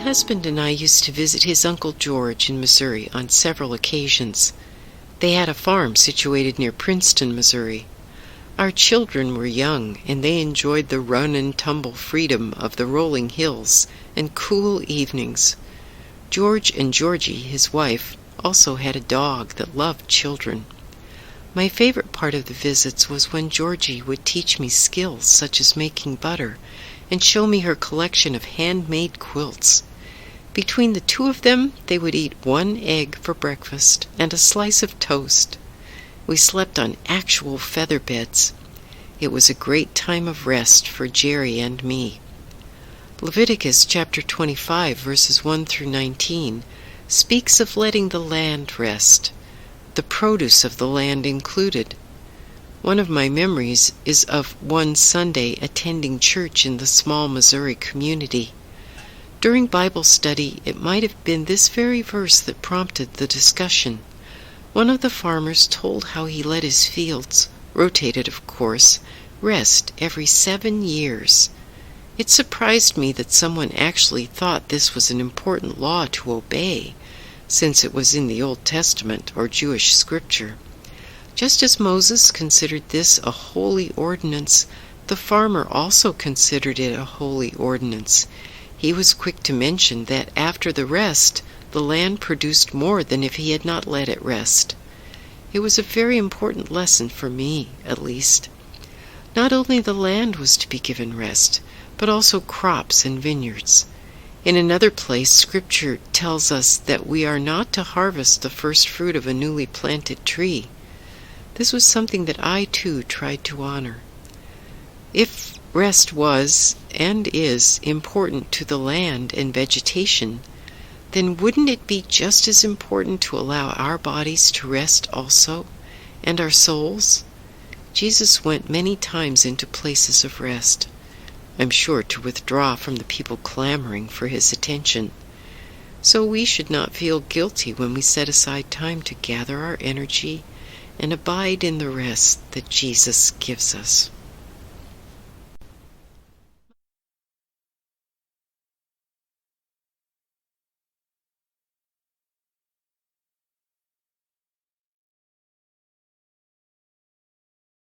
husband and I used to visit his Uncle George in Missouri on several occasions. They had a farm situated near Princeton, Missouri. Our children were young, and they enjoyed the run-and-tumble freedom of the rolling hills and cool evenings. George and Georgie, his wife, also had a dog that loved children. My favorite part of the visits was when Georgie would teach me skills such as making butter and show me her collection of handmade quilts. Between the two of them, they would eat 1 egg for breakfast and a slice of toast. We slept on actual feather beds. It was a great time of rest for Jerry and me. Leviticus Chapter 25, verses 1 through 19, speaks of letting the land rest, the produce of the land included. One of my memories is of one Sunday attending church in the small Missouri community. During Bible study, it might have been this very verse that prompted the discussion. One of the farmers told how he let his fields, rotated of course, rest every 7 years. It surprised me that someone actually thought this was an important law to obey, since it was in the Old Testament or Jewish scripture. Just as Moses considered this a holy ordinance, the farmer also considered it a holy ordinance. He was quick to mention that after the rest, the land produced more than if he had not let it rest. It was a very important lesson for me, at least. Not only the land was to be given rest, but also crops and vineyards. In another place, Scripture tells us that we are not to harvest the first fruit of a newly planted tree. This was something that I, too, tried to honor. If rest was, and is, important to the land and vegetation, then wouldn't it be just as important to allow our bodies to rest also, and our souls? Jesus went many times into places of rest, I'm sure to withdraw from the people clamoring for his attention. So we should not feel guilty when we set aside time to gather our energy and abide in the rest that Jesus gives us.